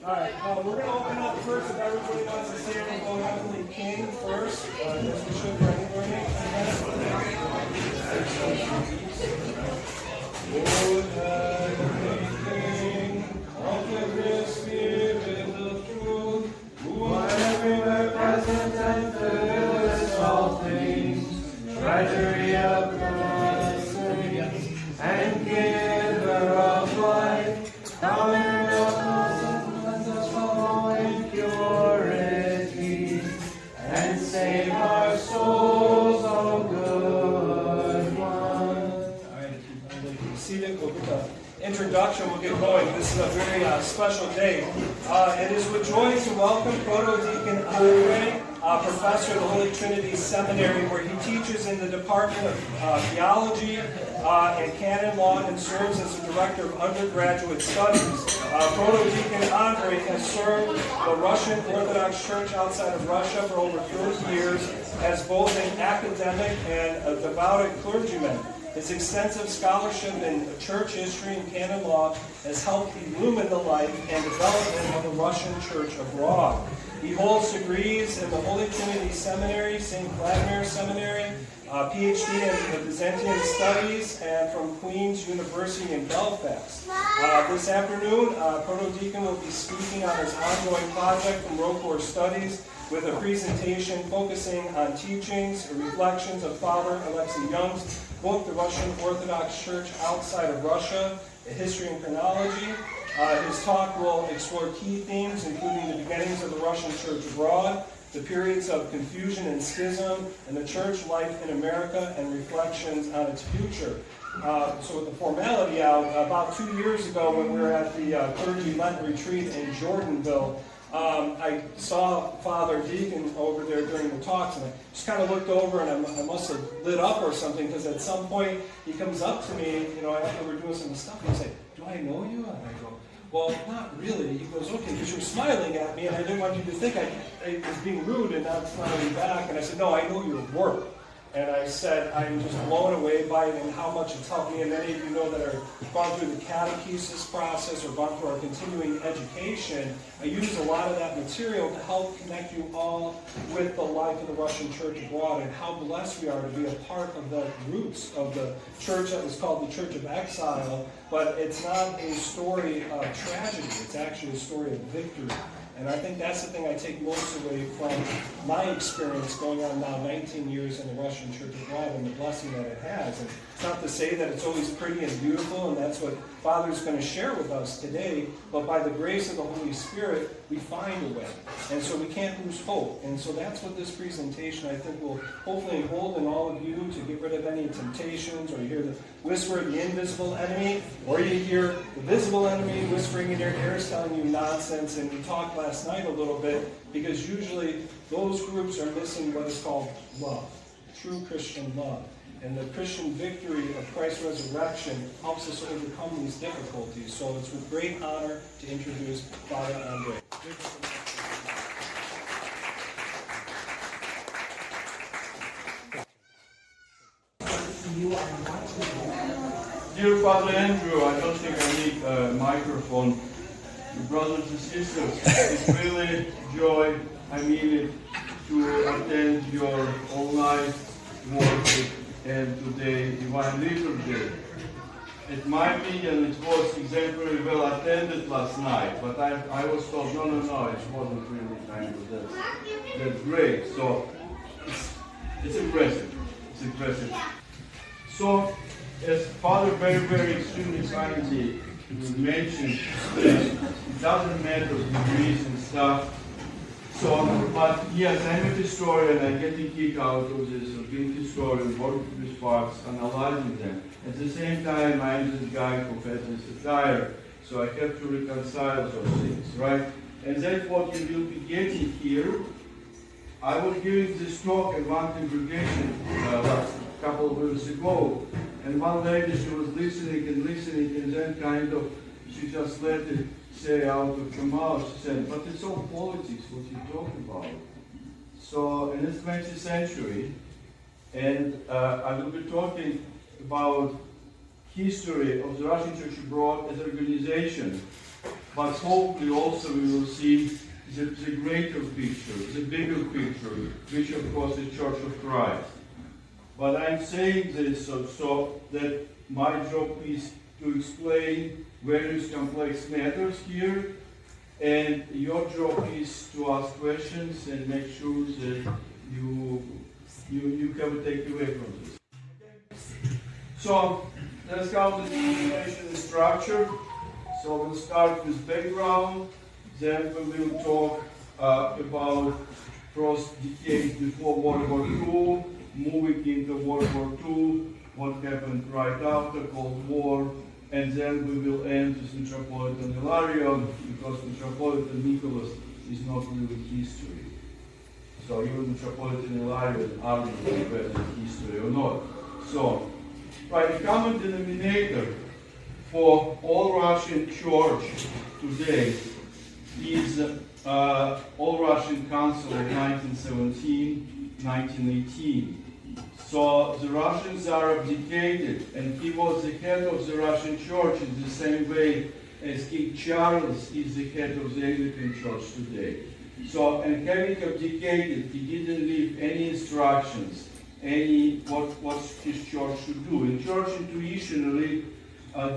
Alright, we're going to open up first. If everybody wants to say it, we'll go Heavenly King first. As we should for any learning. O Heavenly King, of the great Spirit of truth, who are everywhere present and fillest all things, treasury of mercy, and giver of life, come and save our souls, O good one. All right, if you can see it, we'll get the introduction, we'll get going. This is a very special day. It is with joy to welcome Protodeacon Andrei, professor of the Holy Trinity Seminary, where he teaches in the Department of Theology and Canon Law and serves as the Director of Undergraduate Studies. Protodeacon Andrei has served the Russian Orthodox Church outside of Russia for over 30 years as both an academic and a devout clergyman. His extensive scholarship in church history and canon law has helped illumine the life and development of the Russian Church abroad. He holds degrees in the Holy Trinity Seminary, St. Vladimir Seminary, PhD in Byzantine Studies, and from Queen's University in Belfast. This afternoon, Protodeacon will be speaking on his ongoing project from Roquefort Studies with a presentation focusing on teachings and reflections of Father Alexei Young's book, The Russian Orthodox Church Outside of Russia, A History and Chronology. His talk will explore key themes, including the beginnings of the Russian Church abroad, the periods of confusion and schism, and the church life in America, and reflections on its future. So with the formality out, about 2 years ago when we were at the clergy Lent retreat in Jordanville, I saw Father Deacon over there during the talks, and I just kind of looked over, and I must have lit up or something, because at some point he comes up to me, after we're doing some stuff, and he's like, "Do I know you?" And I go, "Well, not really." He goes, "Okay, because you're smiling at me, and I didn't want you to think I was being rude and not smiling back." And I said, "No, I know your work." And I said, "I'm just blown away by it and how much it's helped me." And many of you know that are gone through the catechesis process or gone through our continuing education. I use a lot of that material to help connect you all with the life of the Russian Church abroad and how blessed we are to be a part of the roots of the church that was called the Church of Exile. But it's not a story of tragedy. It's actually a story of victory. And I think that's the thing I take most away from my experience going on now 19 years in the Russian Church abroad and the blessing that it has. And it's not to say that it's always pretty and beautiful, and that's what Father's going to share with us today, but by the grace of the Holy Spirit, we find a way. And so we can't lose hope. And so that's what this presentation, I think, will hopefully hold in all of you to get rid of any temptations, or you hear the whisper of the invisible enemy, or you hear the visible enemy whispering in your ears telling you nonsense. And we talked last night a little bit, because usually those groups are missing what is called love, true Christian love. And the Christian victory of Christ's resurrection helps us overcome these difficulties. So it's with great honor to introduce Father Andrei. Dear Father Andrew, I don't think I need a microphone. Brothers and sisters, it's really joy, I mean it, to attend your all-night worship and today Divine Liturgy. In my opinion, it was exemplary well attended last night, but I was told, no, it wasn't really kind of that great. So it's impressive. It's impressive. So, as Father very extremely kindly mentioned, it doesn't matter degrees and stuff. So, but yes, I'm a historian. I get a kick out of this, of being a historian, working with facts, analyzing them. At the same time, I'm this guy who has this satire, so I have to reconcile those things, right? And that's what you will be getting here. I was giving this talk at one congregation last couple of weeks ago, and one lady, she was listening, and then kind of, she just let it say out of her mouth. She said, "But it's all politics, what you talk about." So, in this 20th century, and I will be talking about history of the Russian Church abroad as an organization, but hopefully also we will see the greater picture, the bigger picture, which of course is Church of Christ. But I'm saying this so that my job is to explain various complex matters here, and your job is to ask questions and make sure that you have a takeaway from this. So let's go to the contemplation structure. So we'll start with background, then we will talk about first decades before World War II, moving into World War II, what happened right after Cold War, and then we will end with Metropolitan Hilarion, because Metropolitan Nicholas is not really history. So even Metropolitan Hilarion argues whether it's history or not. So, right, the common denominator for all Russian Church today is All Russian Council of 1917-1918. So the Russians are abdicated, and he was the head of the Russian Church in the same way as King Charles is the head of the Anglican Church today. So, and having abdicated, he didn't leave any instructions, what his church should do. And church intuitionally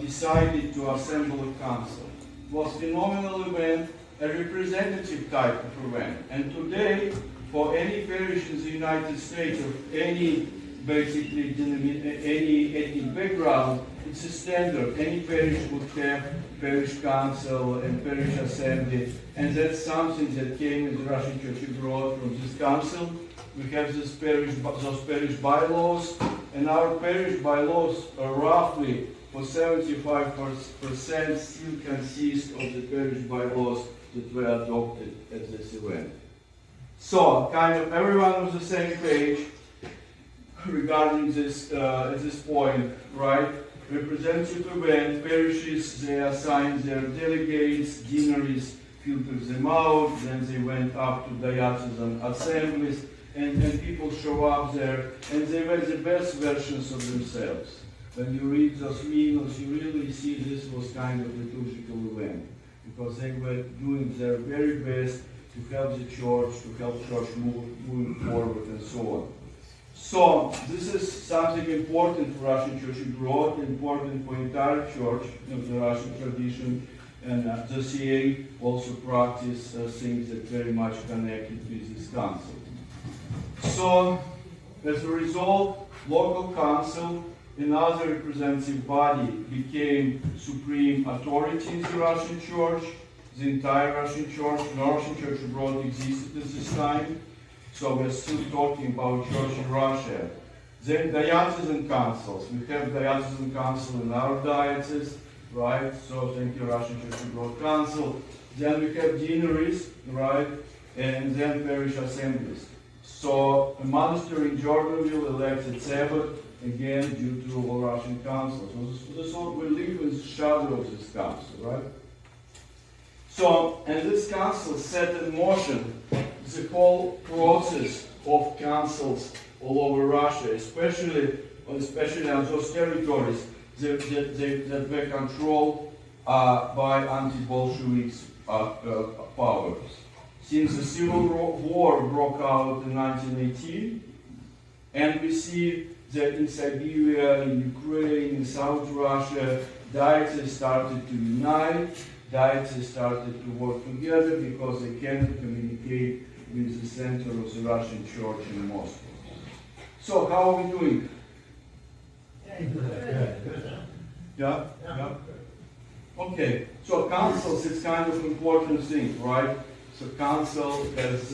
decided to assemble a council. It was a phenomenal event, a representative type of event. And today, for any parish in the United States of any basically any ethnic background, it's a standard. Any parish would have parish council and parish assembly, and that's something that came in the Russian Church abroad from this council. We have those parish bylaws, and our parish bylaws are roughly for 75% still consist of the parish bylaws that were adopted at this event. So, kind of everyone on the same page regarding this at this point, right? Representative event, parishes, they assign their delegates, deaneries filter them out, then they went up to diocesan assemblies, and people show up there, and they were the best versions of themselves. When you read those meals, you really see this was kind of a liturgical event, because they were doing their very best to help the church, to help church moving forward, and so on. So, this is something important for Russian Church abroad, important for entire church of the Russian tradition, and the CA also practice things that very much connected with this council. So, as a result, local council, another representative body, became supreme authority in the Russian Church. The entire Russian Church, no Russian Church abroad existed at this time. So we're still talking about church in Russia. Then diocesan councils. We have diocesan council in our diocese, right? So thank you, Russian Church Abroad Council. Then we have deaneries, right? And then parish assemblies. So a monastery in Jordanville elected Sabbath, again due to all Russian councils. So we live in the shadow of this council, right? So, and this council set in motion the whole process of councils all over Russia, especially on those territories that were controlled by anti-Bolsheviks powers. Since the Civil War broke out in 1918, and we see that in Siberia, in Ukraine, in South Russia, dioceses started to unite, dioceses started to work together because they cannot communicate with the center of the Russian Church in Moscow. So how are we doing? Yeah? Yeah? Okay, so councils is kind of important thing, right? So council as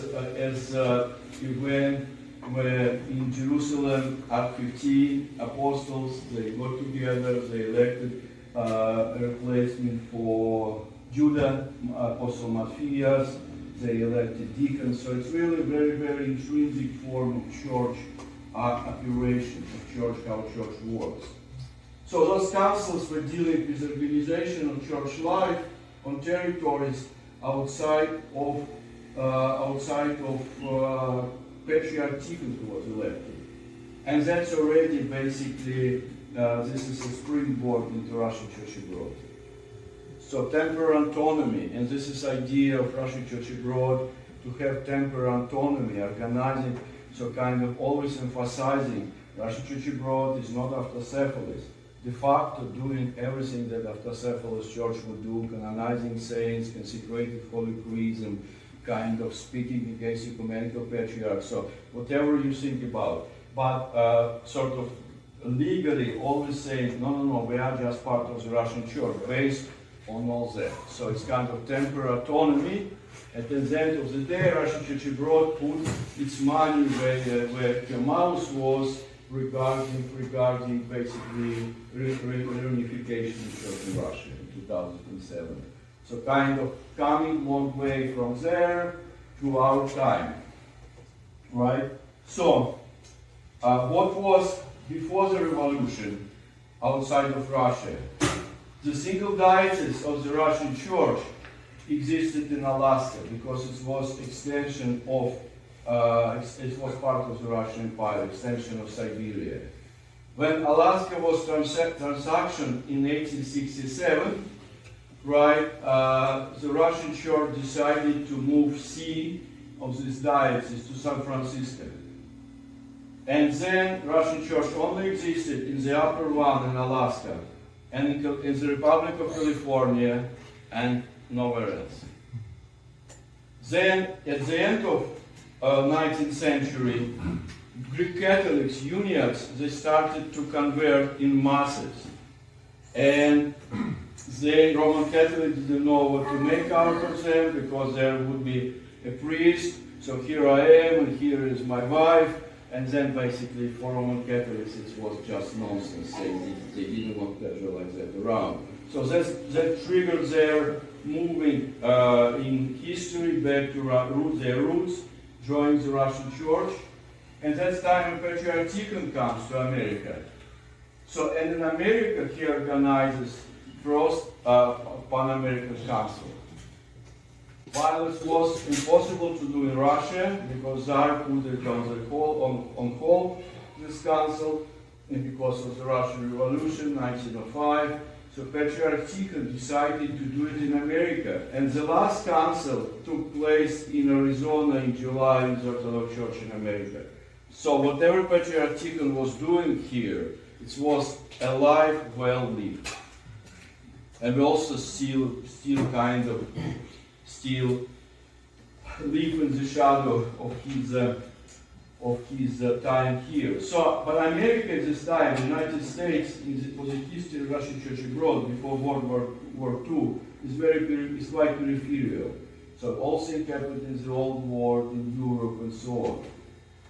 event where in Jerusalem at 15 apostles, they got together, they elected a replacement for Judah, Apostle Matthias, they elected deacons. So it's really a very, very intrinsic form of church operation, of church, how church works. So those councils were dealing with the organization of church life on territories outside of patriarchate who was elected. And that's already basically, this is a springboard into Russian Church abroad. So temporal autonomy, and this is idea of Russian Church abroad to have temporal autonomy, organizing, so kind of always emphasizing Russian Church abroad is not autocephalous. De facto doing everything that autocephalous church would do, canonizing saints, consecrated holy priesthood, kind of speaking against ecumenical patriarchs, so whatever you think about. But sort of legally always saying, no, we are just part of the Russian Church, based on all that. So it's kind of temporal autonomy. At the end of the day, Russian Church abroad put its money where her mouth was regarding basically reunification of the Church in Russia in 2007. So kind of coming long way from there to our time, right? So what was before the revolution outside of Russia? The single diocese of the Russian Church existed in Alaska because it was extension of, it was part of the Russian Empire, extension of Siberia. When Alaska was transactioned in 1867, right, the Russian Church decided to move seat of this diocese to San Francisco. And then Russian Church only existed in the upper one in Alaska, and in the Republic of California, and nowhere else. Then, at the end of 19th century, Greek Catholics, Uniates, they started to convert in masses. And the Roman Catholics didn't know what to make out of them because there would be a priest, so here I am, and here is my wife. And then basically for Roman Catholics it was just nonsense. They didn't want pleasure like that around. So that triggered their moving in history back to their roots, joining the Russian Church. And that's time when Patriarch comes to America. So, and in America he organizes first Pan-American Council. While it was impossible to do in Russia, because Tsar put it on hold, this council, and because of the Russian Revolution, 1905, so Patriarch Tikhon decided to do it in America. And the last council took place in Arizona in July in the Orthodox Church in America. So whatever Patriarch Tikhon was doing here, it was a life well lived. And we also still kind of live in the shadow of his time here. So, but America at this time, the United States, for the history of Russian Church abroad before World War II, is quite peripheral. So all things happened in the old world, in Europe, and so on.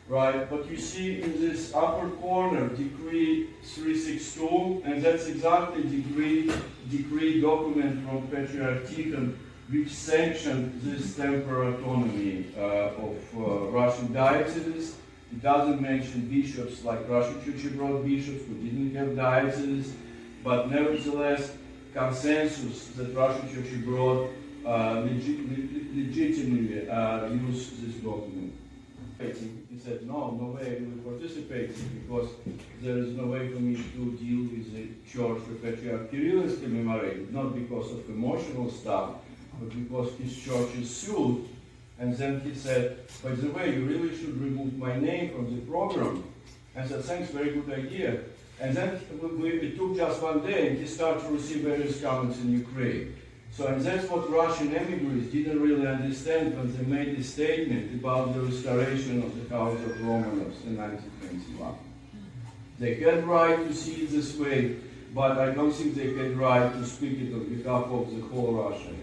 Right? But you see in this upper corner, Decree 362, and that's exactly decree document from Patriarch Tikhon, which sanctioned this temporal autonomy of Russian dioceses. It doesn't mention bishops like Russian Church abroad bishops who didn't have dioceses, but nevertheless, consensus that Russian Church abroad legitimately used this document. He said, no way I will participate because there is no way for me to deal with the church where Patriarch Kirill is commemorated, not because of emotional stuff, but because his church is sued. And then he said, by the way, you really should remove my name from the program. And I said, thanks, very good idea. And then it took just one day, and he started to receive various comments in Ukraine. So, and that's what Russian emigres didn't really understand when they made this statement about the restoration of the House of Romanovs in 1921. They had right to see it this way, but I don't think they had right to speak it on behalf of the whole Russia.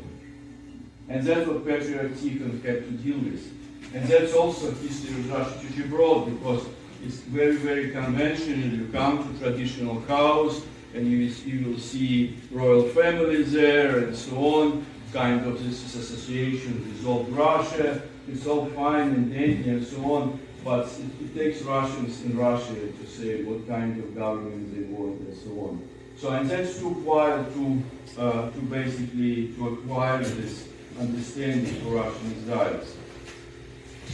And that's what Patriarch Tikhon had to deal with. And that's also history of Russian Church abroad, because it's very, very conventional. You come to traditional house, and you will see royal family there, and so on. Kind of this association with old Russia. It's all fine and dandy and so on, but it takes Russians in Russia to say what kind of government they want and so on. So, and that took a while to basically acquire this understanding for Russian exiles.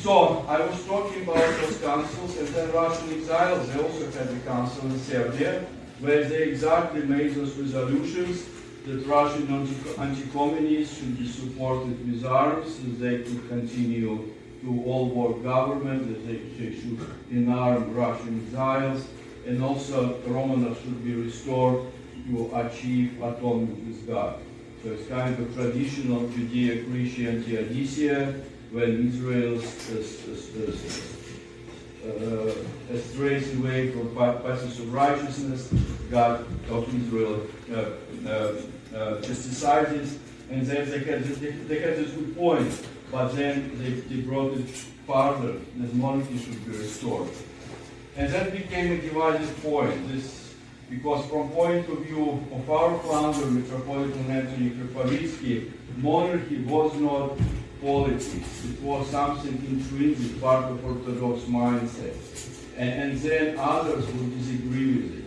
So, I was talking about those councils, and then Russian exiles, they also had a council in Serbia, where they exactly made those resolutions that Russian anti-communists should be supported with arms, that they could continue to all work government, that they should enarm Russian exiles, and also Romanovs should be restored to achieve atonement with God. So it's kind of traditional Judeo-Christian theodicea, when Israel strays away from paths of righteousness, God of Israel chastises, and then they had this good point, but then they brought it further, that monarchy should be restored. And that became a divided point, because from point of view of our founder, Metropolitan Anthony Kripavitsky, monarchy was not politics. It was something intrinsic, part of Orthodox mindset. And then others would disagree with it.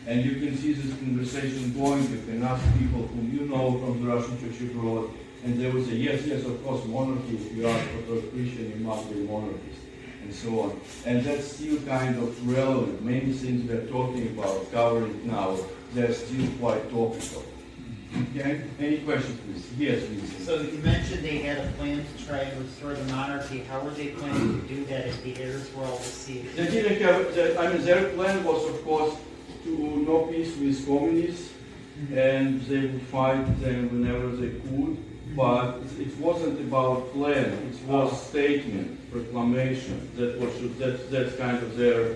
And you can see this conversation going. You can ask people whom you know from the Russian Church abroad, and they will say, yes, of course, monarchy, if you are Orthodox Christian, you must be monarchist, and so on. And that's still kind of relevant. Many things we're talking about, covering now, they're still quite topical. Okay? Any questions, please? Yes, please. So you mentioned they had a plan to try and restore the monarchy. How were they planning to do that if the heirs were all deceived? They didn't have, their plan was, of course, to no peace with communists, and they would fight them whenever they could, but it wasn't about plan, it was statement, proclamation. That's kind of their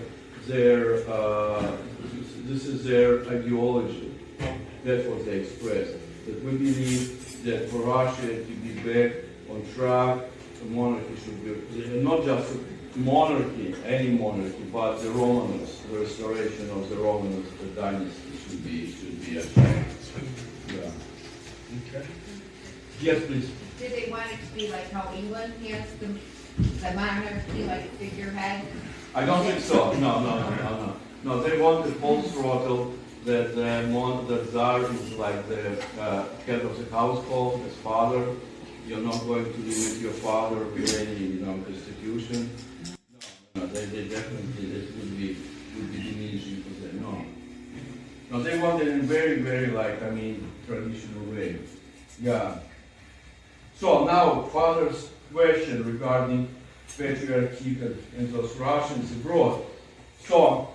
this is their ideology. That's what they expressed. That we believe that for Russia to be back on track, the monarchy should be, not just monarchy, any monarchy, but the Romanovs, the restoration of the Romanovs, the dynasty should be achieved. Yeah. Okay. Yes, please. Did they want it to be like how England has the monarchy, like a figurehead? I don't think so. No, they want the full throttle, that the Tsar is like the head of the household, his father. You're not going to limit your father with any, constitution. No, they definitely, that would be diminishing for them. No, they want it in very, very traditional way. Yeah. So now, Father's question regarding Patriarch Tikhon and those Russians abroad. So,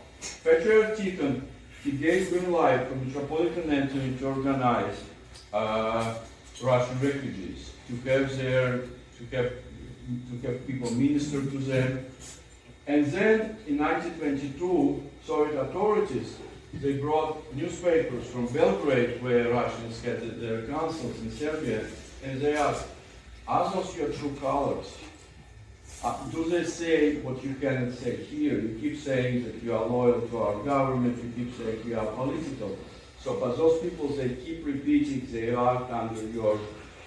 Patriarch Tikhon, he gave green light for Metropolitan Anthony to organize Russian refugees, to have people minister to them. And then in 1922, Soviet authorities, they brought newspapers from Belgrade, where Russians had their consuls in Serbia, and they asked, are those your true colors? Do they say what you cannot say here? You keep saying that you are loyal to our government, you keep saying you are political. So, but those people, they keep repeating they are under your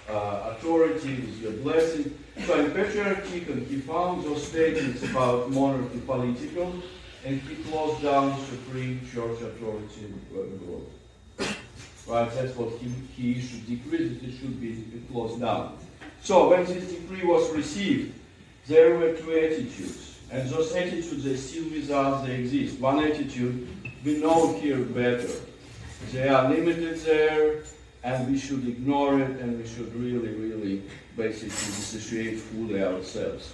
authority, with your blessing. So in Patriarch Tikhon, he found those statements about monarchy political, and he closed down Supreme Church authority abroad. Right, that's what he issued decrees, that it should be closed down. So when this decree was received, there were two attitudes, and those attitudes, they still with us, they exist. One attitude, we know here better. They are limited there, and we should ignore it, and we should really basically dissociate fully ourselves.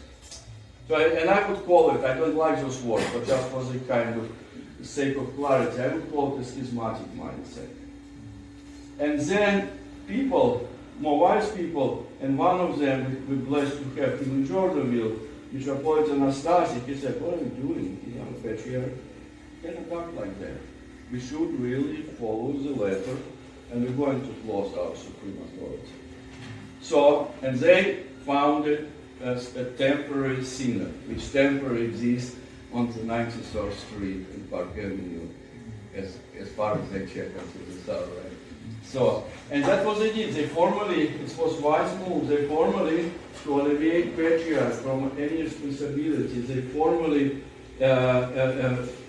So, and I would call it, I don't like those words, but just for the kind of sake of clarity, I would call it a schismatic mindset. And then people, more wise people, and one of them we're blessed to have in Jordanville, Metropolitan Anastasi, he said, what are you doing? You are a patriarch. You cannot talk like that. We should really follow the letter, and we're going to close our supreme authority. So, and they founded as a temporary synod, which temporarily exists on the 93rd Street in Park Avenue, as far as they check unto the south, right? So, and that was they did. They formally, it was wise move, they formally, to alleviate patriarch from any responsibility, they formally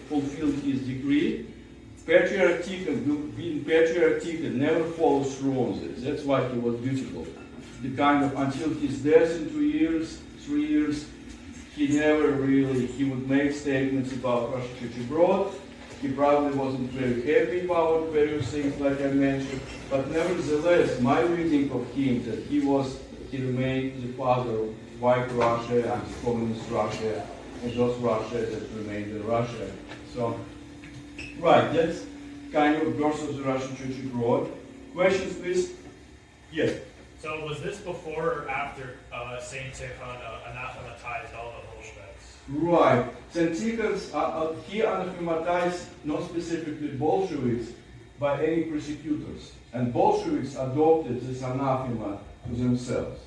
fulfilled his decree. Patriarch Tikhon, being Patriarch Tikhon, never follows through on this. That's why he was beautiful. The kind of, until his death in 2 years, 3 years, he never really, he would make statements about Russian Church abroad, He probably wasn't very happy about various things like I mentioned, but nevertheless, my reading of him that he remained the father of white Russia and communist Russia and those Russia that remained in Russia. So, right, that's kind of birth of the Russian Church abroad. Questions, please? Yes. So was this before or after Saint Tikhon anathematized all the Bolsheviks? Right. Saint Tikhon, he anathematized not specifically Bolsheviks, but any persecutors. And Bolsheviks adopted this anathema to themselves.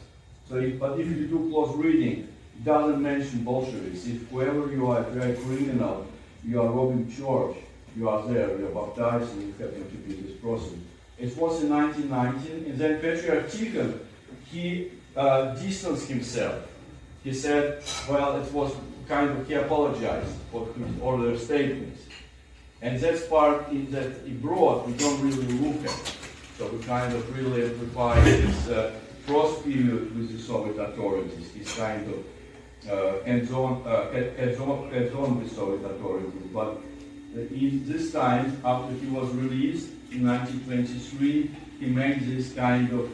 So, but if you do close reading, it doesn't mention Bolsheviks. If whoever you are, if you are a criminal, you are robbing church, you are there, you are baptized, and you happen to be this person. It was in 1919, and then Patriarch Tikhon, he distanced himself. He said, well, it was kind of, he apologized for his earlier statements. And that's part in that abroad we don't really look at. So we kind of really amplify this cross period with the Soviet authorities, this kind of hands-on with Soviet authorities. But in this time, after he was released in 1923, he made this kind of,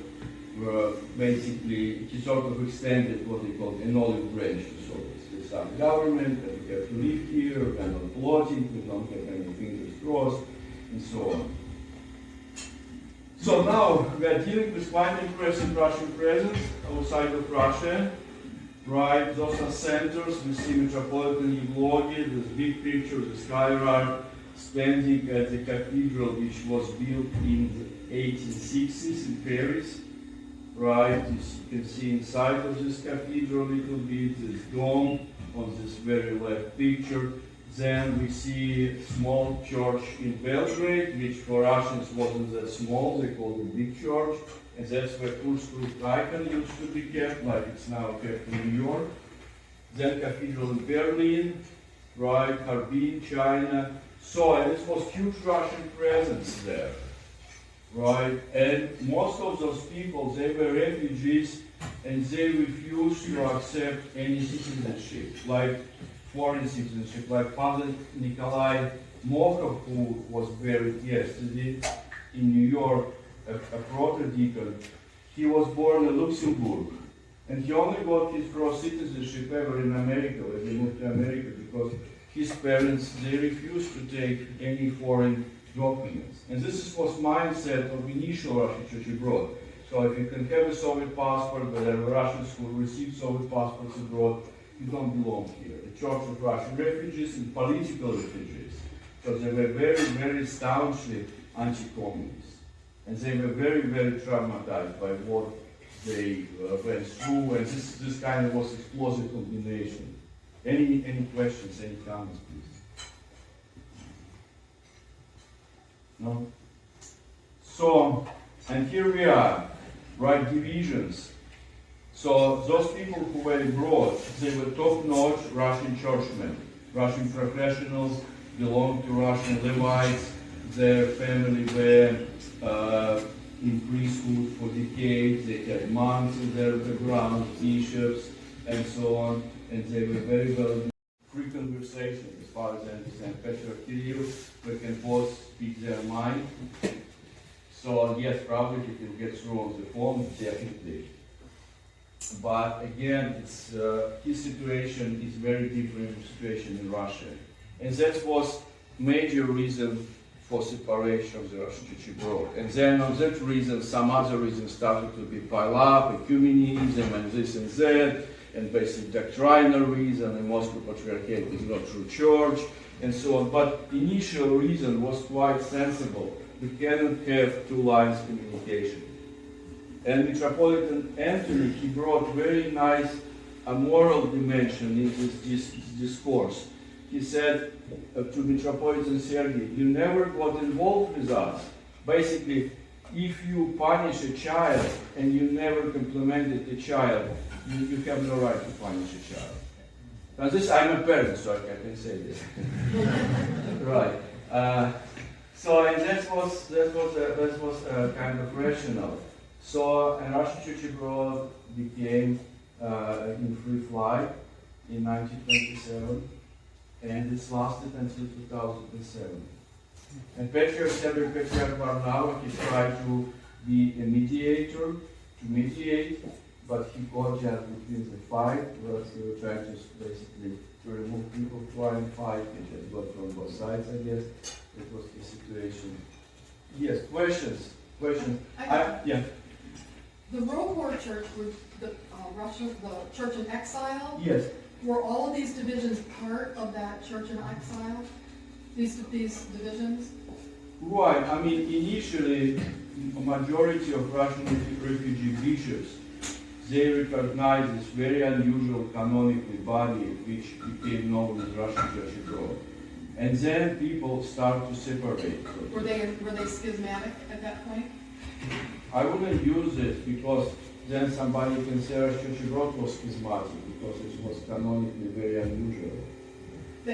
basically, he sort of extended what he called an olive branch to Soviets. This our government, and we have to live here, we cannot plotting, we don't have any fingers crossed, and so on. So now we are dealing with quite impressive Russian presence outside of Russia. Right, those are centers. We see Metropolitan Evlogi, this big picture, the skylight, standing at the cathedral which was built in the 1860s in Paris. Right, as you can see inside of this cathedral a little bit, this dome on this very left picture. Then we see a small church in Belgrade, which for Russians wasn't that small, they called it big church. And that's where Protodeacon used to be kept, like it's now kept in New York. Then cathedral in Berlin, right, Harbin, China. So, and this was huge Russian presence there, right? And most of those people, they were refugees, and they refused to accept any citizenship, like foreign citizenship, like Father Nikolai Mokhov, who was buried yesterday in New York, a protodeacon. He was born in Luxembourg, and he only got his first citizenship ever in America when he moved to America because his parents, they refused to take any foreign documents. And this was mindset of initial Russian Church abroad. So if you can have a Soviet passport, but there were Russians who received Soviet passports abroad, you don't belong here. The Church of Russian refugees and political refugees. So they were very, very staunchly anti-communist. And they were very, very traumatized by what they went through, and this kind of was explosive combination. Any questions, any comments, please? No? So, and here we are, right, divisions. So those people who were abroad, they were top-notch Russian churchmen, Russian professionals, belonged to Russian Levites, their family were in priesthood for decades, they had monks in their background, bishops, and so on, and they were very well in free conversation as far as I understand. Patriarch Kirill, we can both speak their mind. So yes, probably he can get through on the phone, definitely. But again, it's, his situation is very different from the situation in Russia. And that was major reason for separation of the Russian Church abroad. And then on that reason, some other reasons started to be piled up, ecumenism and this and that, and basic doctrinal reason, and Moscow Patriarchate is not true church, and so on. But initial reason was quite sensible. We cannot have two lines communication. And Metropolitan Anthony, he brought very nice moral dimension in this discourse. He said to Metropolitan Sergei, you never got involved with us. Basically, if you punish a child and you never complimented the child, you have no right to punish a child. Now this, I'm a parent, so I can say this. Right. So and that was kind of rational. So and Russian Church abroad became in free flight in 1927. and it's lasted until 2007. And Patriarch Severin, Patriarch Varnava, he tried to be a mediator, to mediate, but he got just between the fight, whereas they were trying to basically to remove people trying to fight, and just got from both sides, I guess. It was the situation. Yes, questions? Questions? Yeah. The World War Church was the Russian, the Church in Exile. Yes. Were all of these divisions part of that Church in Exile? These divisions? Right. I mean, initially, a majority of Russian refugee bishops, they recognized this very unusual canonical body, which became known as Russian Church abroad. And then people start to separate. Were they schismatic at that point? I wouldn't use it because then somebody can say Russian Church abroad was schismatic because it was canonically very unusual.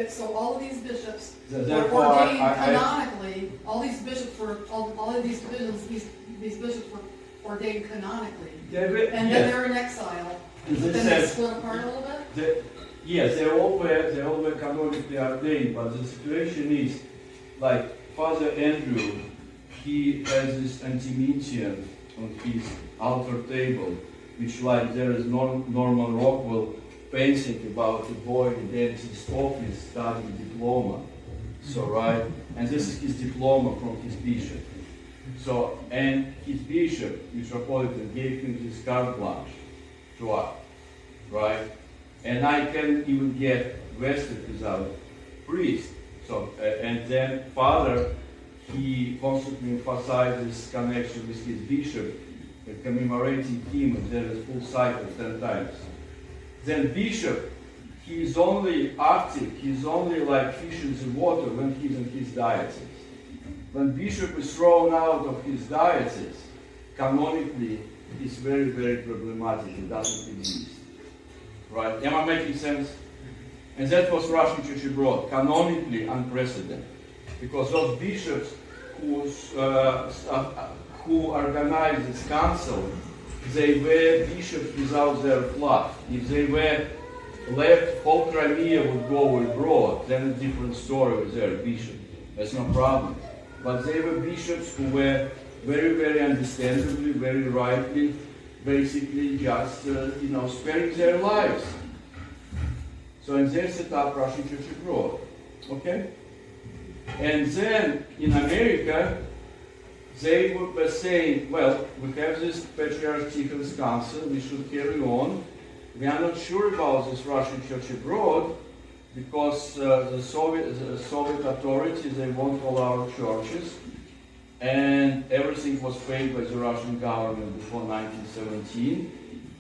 So all of these bishops were Therefore, ordained canonically. All these bishops were all of these divisions. These bishops were ordained canonically, and then they're in exile. Then they split apart a little bit. Yes, they all were canonically ordained, but the situation is like Father Andrew. He has this antimetian on his altar table, which like there is Norman Rockwell painting about a boy in dentist's office studying diploma. So right, and this is his diploma from his bishop. So, and his bishop, Metropolitan, gave him his carte blanche to act, right? And I can even get vested without priest. So, and then Father, he constantly emphasizes connection with his bishop, commemorating him, and there is full cycle 10 times. Then bishop, he is only active, he's only like fish in the water when he's in his diocese. When bishop is thrown out of his diocese, canonically, it's very, very problematic. It doesn't exist. Right? Am I making sense? And that was Russian Church abroad, canonically unprecedented. Because those bishops who organized this council, they were bishops without their flock. If they were left, whole Crimea would go abroad, then a different story with their bishop. That's no problem. But they were bishops who were very, very understandably, very rightly, basically just, sparing their lives. So, and they set up Russian Church abroad. Okay? And then in America, they were saying, well, we have this Patriarch Tikhon's Council, we should carry on. We are not sure about this Russian Church abroad because the Soviet authorities, they want all our churches, and everything was paid by the Russian government before 1917.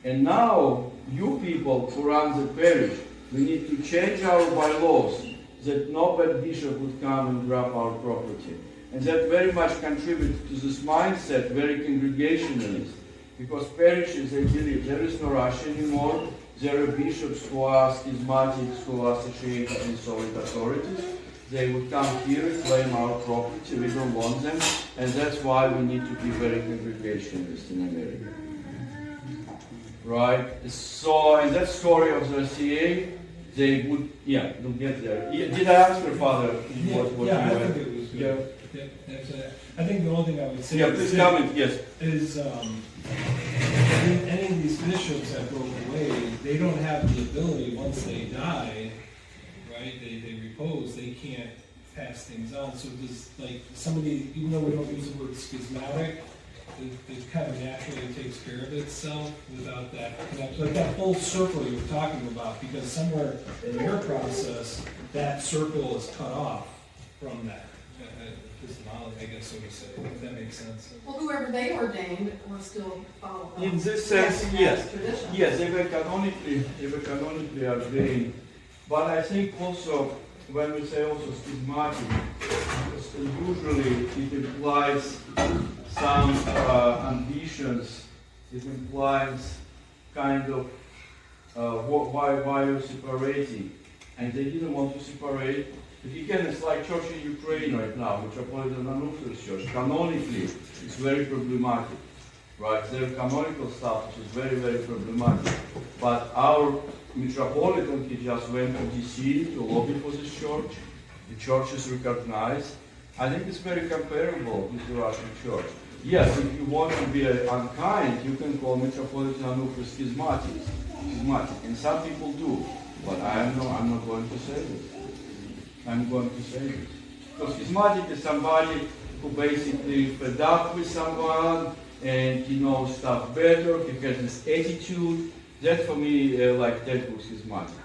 And now, you people who run the parish, we need to change our bylaws that no bad bishop would come and grab our property. And that very much contributed to this mindset, very congregationalist, because parishes, they believe there is no Russia anymore. There are bishops who are schismatics, who are associated with Soviet authorities. They would come here and claim our property. We don't want them, and that's why we need to be very congregationalist in America. Right? So, in that story of the CA, they would, they'll get there. Did I answer, Father? I think it was good. I think the only thing I would say please comment, yes. is any of these bishops that broke away, they don't have the ability, once they die, right, they repose, they can't pass things on. So does, like, somebody, even though we don't use the word schismatic, it kind of naturally takes care of itself without that connection. Like that full circle you were talking about, because somewhere in your process, that circle is cut off from that. I guess, so to say, if that makes sense. Well, whoever they ordained were still following. In this sense, yes. Tradition. Yes, they were canonically ordained. But I think also, when we say also schismatic, usually it implies some ambitions, it implies kind of why you're separating. And they didn't want to separate. But again, it's like church in Ukraine right now, Metropolitan Orthodox Church. Canonically, it's very problematic, right? Their canonical status is very, very problematic. But our Metropolitan, he just went to DC to lobby for this church. The church is recognized. I think it's very comparable with the Russian church. Yes, if you want to be unkind, you can call Metropolitan Onufris schismatic, and some people do. But I'm not going to say this. I'm going to say this. Because schismatic is somebody who basically fed up with someone and he knows stuff better, he has this attitude. That for me, that was schismatic.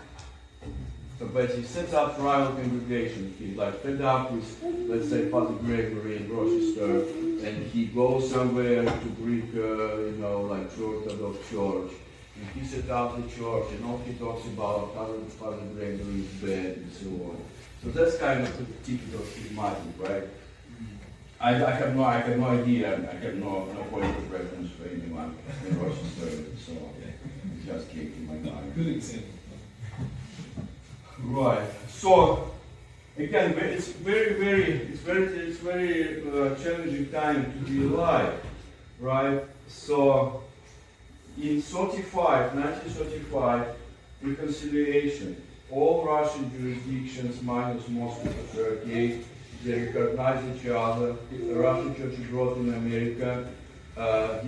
So basically sets up rival congregation. He fed up with, let's say, Father Gregory in Rochester, and he goes somewhere to Greek, Orthodox Church. And he set up the church, and all he talks about how Father Gregory is bad and so on. So that's kind of the typical schismatic, right? I have no idea. I have no point of reference for anyone in Rochester, so it just came to my mind. Good example. Right. So again, it's very challenging time to be alive, right? So in 1935, reconciliation. All Russian jurisdictions minus Moscow Patriarchate, they recognize each other. The Russian Church abroad in America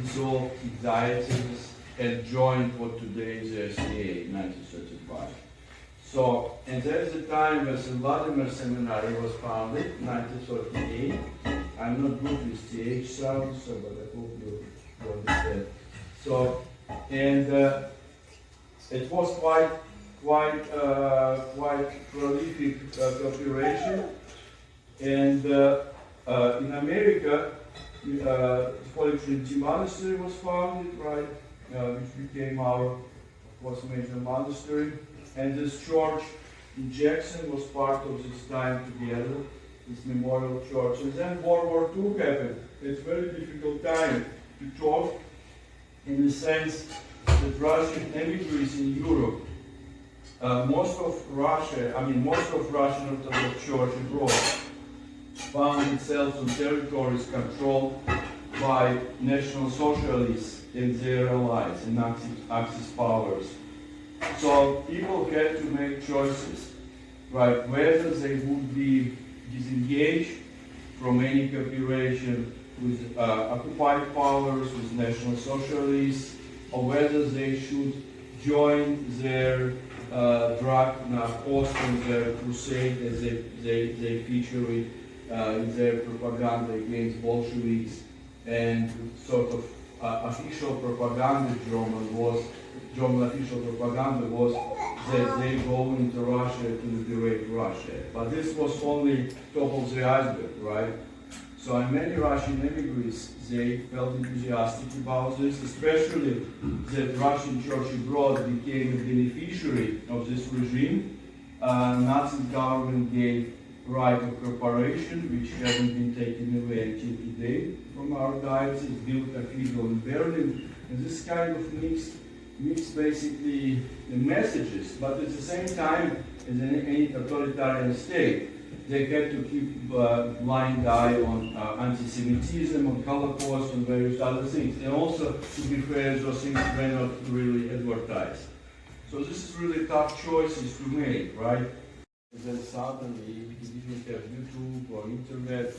dissolved its dioceses and joined what today is the SCA in 1935. So, and there is a time when St. Vladimir Seminary was founded, 1938. I'm not good with TH sounds, but I hope you understand. So, and it was quite prolific cooperation. And in America, Holy Trinity Monastery was founded, right, which became our, of course, major monastery. And this church in Jackson was part of this time together, this memorial church. And then World War II happened. It's a very difficult time to talk in the sense that Russian emigres in Europe, most of Russian Orthodox Church abroad found itself on territories controlled by National Socialists and their allies and Axis powers. So people had to make choices, right? Whether they would be disengaged from any cooperation with occupied powers, with National Socialists, or whether they should join their drug narcos and their crusade as they feature it in their propaganda against Bolsheviks, and sort of official propaganda German official propaganda was that they go into Russia to liberate Russia. But this was only top of the iceberg, right? So many Russian immigrants, they felt enthusiastic about this, especially that Russian Church abroad became a beneficiary of this regime. Nazi government gave right of corporation, which hasn't been taken away until today from our diocese, built a cathedral in Berlin, and this kind of mixed basically the messages, but at the same time, as in any totalitarian state, they had to keep a blind eye on anti-Semitism, on Holocaust, and various other things. And also, to be fair, those things were not really advertised. So this is really tough choices to make, right? And then suddenly, he didn't have YouTube or internet.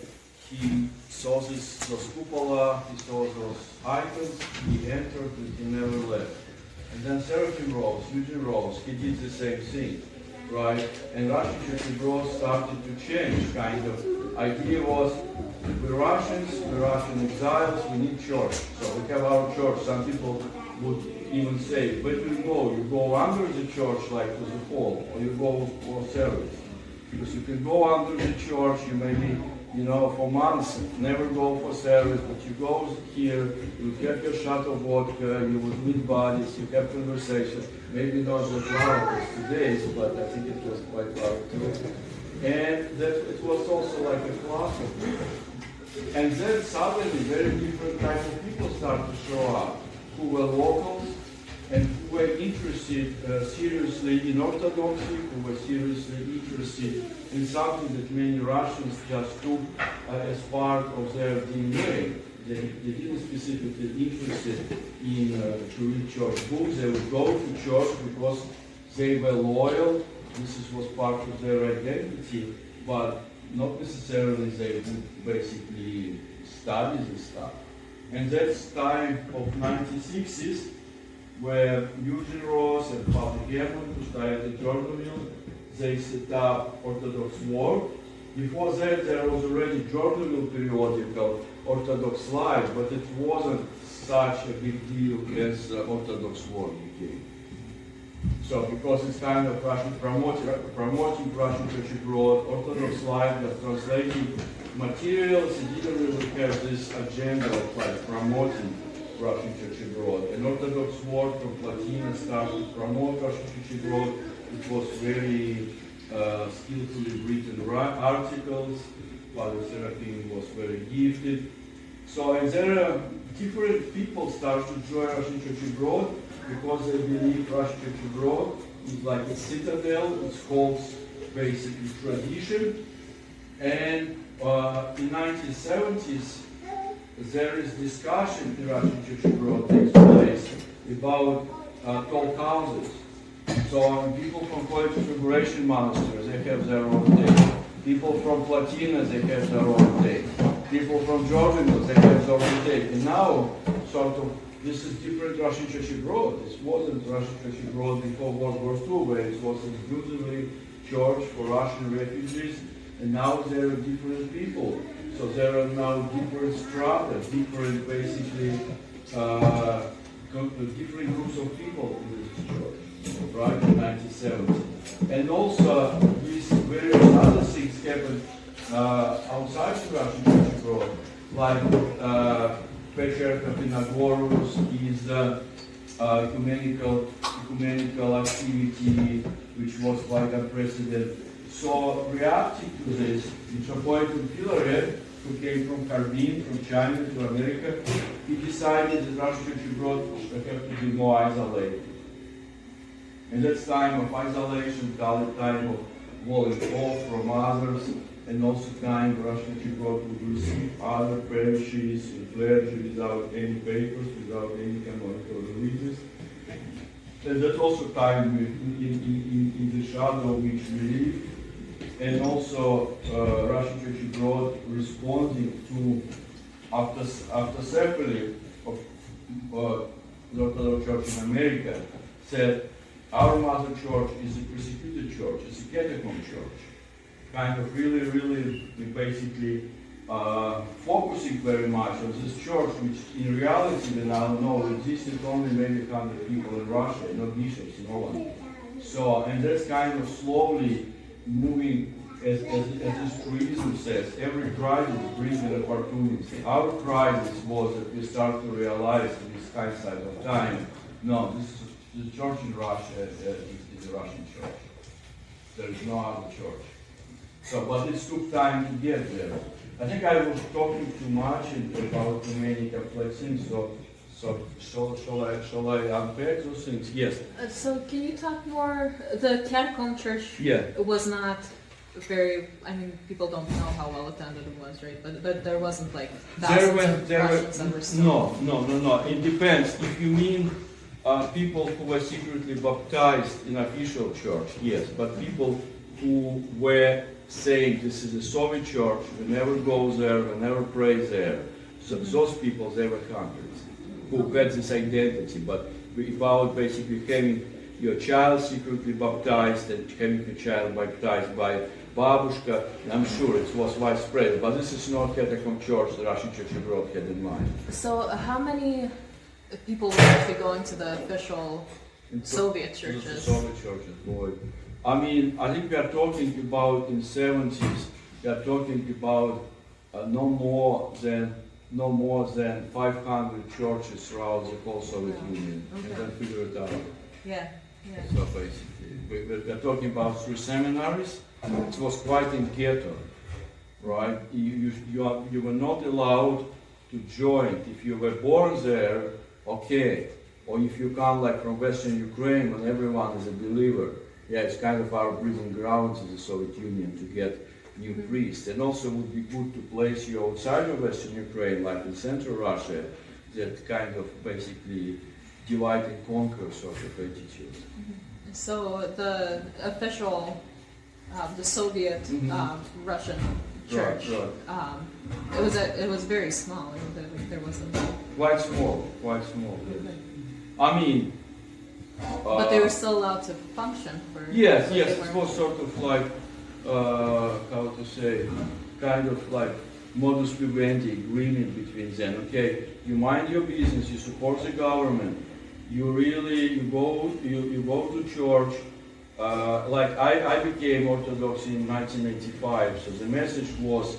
He saw those cupola, he saw those icons, he entered and he never left. And then Seraphim Rose, Eugene Rose, he did the same thing, right? And Russian Church abroad started to change, kind of. Idea was, we're Russians, we're Russian exiles, we need church. So we have our church. Some people would even say, where do you go? You go under the church, like to the hall, or you go for service. Because you can go under the church, you may be, for months, never go for service, but you go here, you have your shot of vodka, you would meet bodies, you have conversations, maybe not as loud as today's, but I think it was quite loud too. And that it was also like a class of people. And then suddenly very different type of people start to show up, who were locals, and who were interested seriously in Orthodoxy, who were seriously interested in something that many Russians just took as part of their DNA. They didn't specifically interested in to read church books. They would go to church because they were loyal. This was part of their identity, but not necessarily they would basically study this stuff. And that's time of 1960s, where Eugene Ross and Father German, who started the journal, they set up Orthodox World. Before that, there was already journal periodical, Orthodox Life, but it wasn't such a big deal as Orthodox World became. So, because it's kind of Russian promoting Russian Church abroad, Orthodox Life was translating materials, it didn't really have this agenda of like promoting Russian Church abroad. And Orthodox World from Platina started to promote Russian Church abroad. It was very skillfully written articles. Father Seraphim was very gifted. So, and there are different people start to join Russian Church abroad because they believe Russian Church abroad is like a citadel. It holds basically tradition. And in 1970s, there is discussion in Russian Church abroad takes place about tall houses. So people from Holy Trinity Monastery, they have their own day. People from Platina, they have their own day. People from Georgia, they have their own day. And now, sort of, this is different Russian Church abroad. This wasn't Russian Church abroad before World War II, where it was exclusively church for Russian refugees. And now there are different people. So there are now different strata, different basically, different groups of people in this church, right, in 1970. And also, these various other things happened outside the Russian Church abroad, like Patriarch of Inagorus is ecumenical activity, which was quite unprecedented. So, reacting to this, Metropolitan Psarev, who came from Harbin, from China to America, he decided that Russian Church abroad should have to be more isolated. And that's time of isolation, time of walling off from others, and also time Russian Church abroad would receive other parishes and clergy without any papers, without any canonical religious. And that's also time in the shadow which we live. And also Russian Church abroad responding to, after separately of the Orthodox Church in America, said our mother church is a persecuted church, it's a catacomb church. Kind of really basically focusing very much on this church, which in reality, then I don't know, existed only maybe 100 people in Russia, no bishops, no one. So, and that's kind of slowly moving, as this truism says, every crisis brings an opportunity. Our crisis was that we start to realize in this hindsight of time, no, the church in Russia is a Russian church. There is no other church. So, but it took time to get there. I think I was talking too much about too many complex things, so shall I unpack those things? Yes. So can you talk more? The catacomb church was not very. I mean, people don't know how well attended it was, right? But there wasn't like thousands of Russians that were still. No. It depends. If you mean people who were secretly baptized in official church, yes. But people who were saying this is a Soviet church, we never go there, we never pray there. So those people, they were hundreds who had this identity, but without basically having your child secretly baptized and having your child baptized by babushka, I'm sure it was widespread, but this is not catacomb church the Russian Church abroad had in mind. So how many people were actually going to the official Soviet churches? Soviet churches, boy. I mean, I think we are talking about in 70s, we are talking about no more than 500 churches throughout the whole Soviet Union, and then figure it out. Yeah. So basically, we are talking about 3 seminaries. It was quite in ghetto, right? You were not allowed to join. If you were born there, okay, or if you come like from Western Ukraine, when everyone is a believer. Yeah, it's kind of our breeding grounds in the Soviet Union to get new priests. And also would be good to place you outside of Western Ukraine, like in Central Russia, that kind of basically divide and conquer sort of attitude. So the official, the Soviet Russian church, it was very small. There wasn't. Quite small. I mean. But they were still allowed to function for. Yes. It was sort of like, how to say, kind of like modus vivendi agreement between them. Okay, you mind your business, you support the government, you go to church. Like I became Orthodox in 1985, so the message was,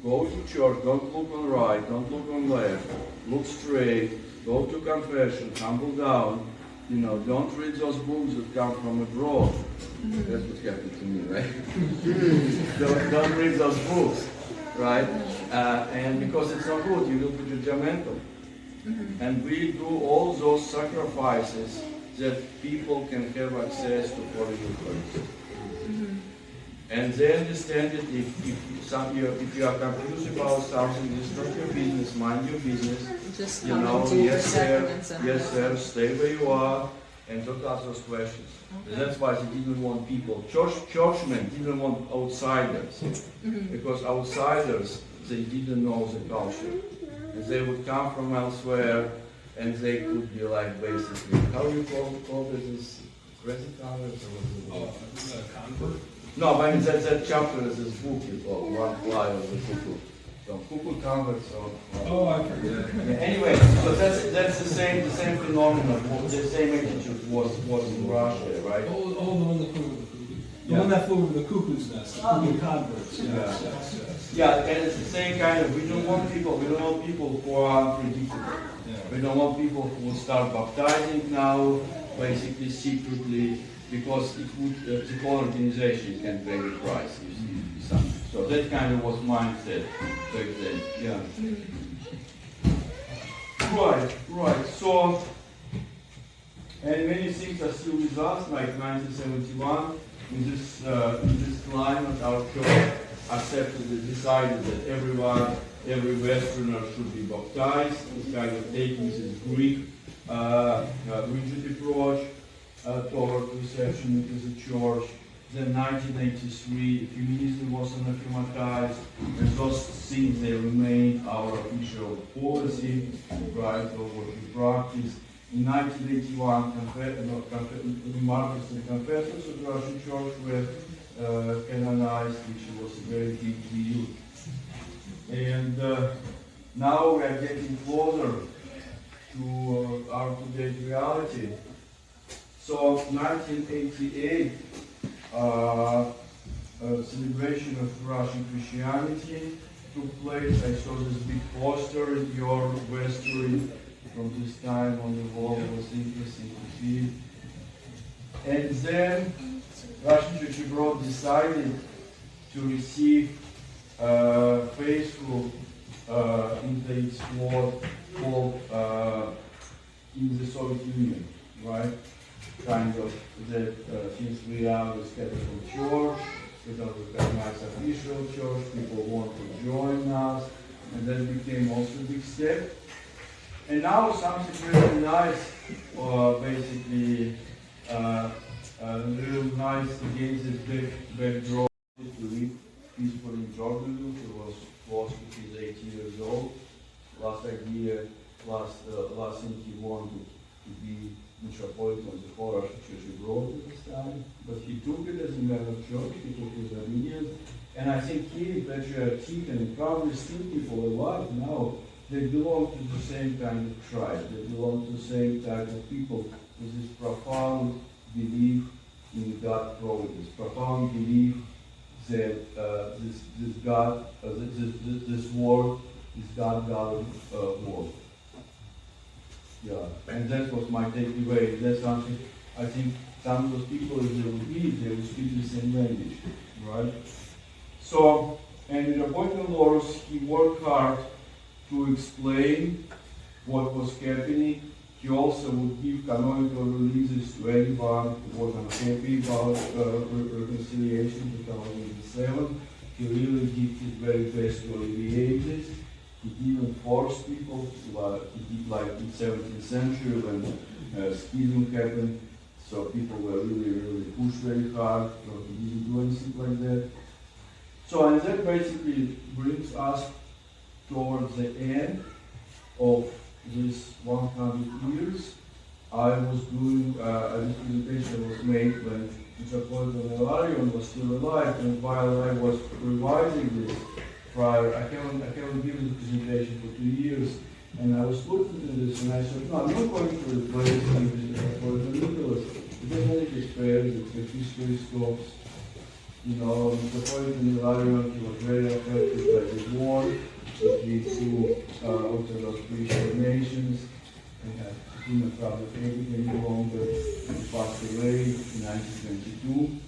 go to church, don't look on right, don't look on left, look straight, go to confession, humble down, don't read those books that come from abroad. That's what happened to me, right? don't read those books, right? And because it's not good, you will be judgmental. And we do all those sacrifices that people can have access to Holy Eucharist. And they understand that if you are confused about something, it's not your business, mind your business. Just come and do your sacraments. Yes, sir, stay where you are and don't ask those questions. Okay. And that's why they didn't want people. Churchmen didn't want outsiders. Because outsiders, they didn't know the culture. And they would come from elsewhere and they could be like basically, how do you call this? Residents or convert? No, but I mean that chapter is this book you call One Fly of the Cuckoo. So cuckoo converts or I forget. yeah, anyway, so that's the same phenomenon. The same attitude was in Russia, right? The one that flew with the cuckoo. The one that flew with the cuckoo's nest, the cuckoo converts. Yes. Yeah, and it's the same kind of. We don't want people who are unpredictable. Yeah. We don't want people who will start baptizing now, basically secretly, because it would the whole organization can pay the price. You see, something. So that kind of was mindset back then. Yeah. Right. So, and many things are still with us, like 1971. In this climate, our church decided that every Westerner should be baptized. It's kind of taking this Greek rigid approach toward reception into the church. Then 1983, feminism was anathematized, and those things, they remained our official policy, right, or what we practice. In 1981, the martyrs and confessors of the Russian Church were canonized, which was a very big deal. And now we are getting closer to our today's reality. So 1988, celebration of Russian Christianity took place. I saw this big poster in your vestry from this time on the wall. It was interesting to see. And then Russian Church abroad decided to receive faithful into its ward called in the Soviet Union, right? Kind of that since we are the Catholic Church, we don't recognize official church, people want to join us, and that became also a big step. And now something really nice, basically real nice against this backdrop to live peacefully in Jordan. He was close to his 80 years old. Last thing he wanted to be metropolitan of the whole Russian Church abroad at this time, but he took it as a matter of church, he took his obedience, and I think he, patriotic, and probably still people alive now, they belong to the same kind of tribe, they belong to the same type of people with this profound belief in God providence, profound belief that this God, this world is God-governed world. Yeah, and that was my takeaway. That's something I think some of those people, if they would meet, they would speak the same language, right? So, and in appointed laws, he worked hard to explain what was happening. He also would give canonical releases to anyone who was unhappy about reconciliation in 2007. He really did his very best to alleviate this. He didn't force people, he did like in the 17th century when schism happened, so people were really pushed very hard, so he didn't do anything like that. So, and that basically brings us towards the end of this 100 years. I was doing, this presentation was made when Metropolitan was still alive, and while I was revising this prior, I haven't given the presentation for 2 years, and I was looking at this and I said, no, I'm not going to replace Metropolitan Nicholas. It doesn't make it fair that the history stops. You know, Metropolitan Hilarion, he was very affected by the war, it led to Orthodox Christian nations, and had human fabricating any longer, he passed away in 1922.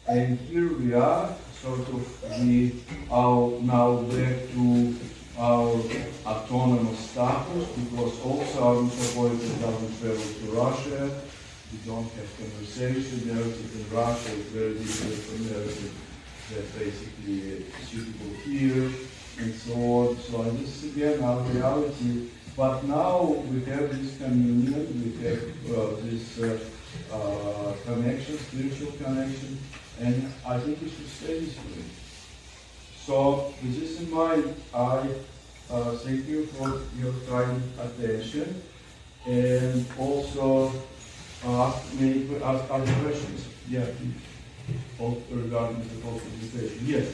And here we are, sort of, we are now back to our autonomous status, because also our Metropolitan doesn't travel to Russia. We don't have conversation. Narrative in Russia is very different from narrative that's basically suitable here, and so on. So this is again our reality. But now we have this communion, we have this connection, spiritual connection, and I think we should stay this way. So with this in mind, I thank you for your kind attention, and also ask other questions. Yeah, regarding the whole presentation. Yes.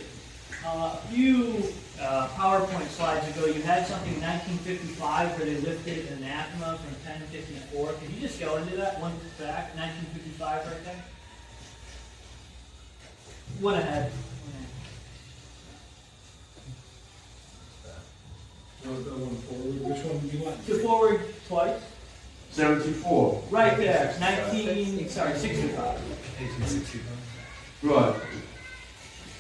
A few PowerPoint slides ago, you had something in 1955 where they lifted anathema from 1054. Could you just go into that one back, 1955 right there? One ahead. Which one do you want? To forward twice. 74. Right there, 65. 1865. Right.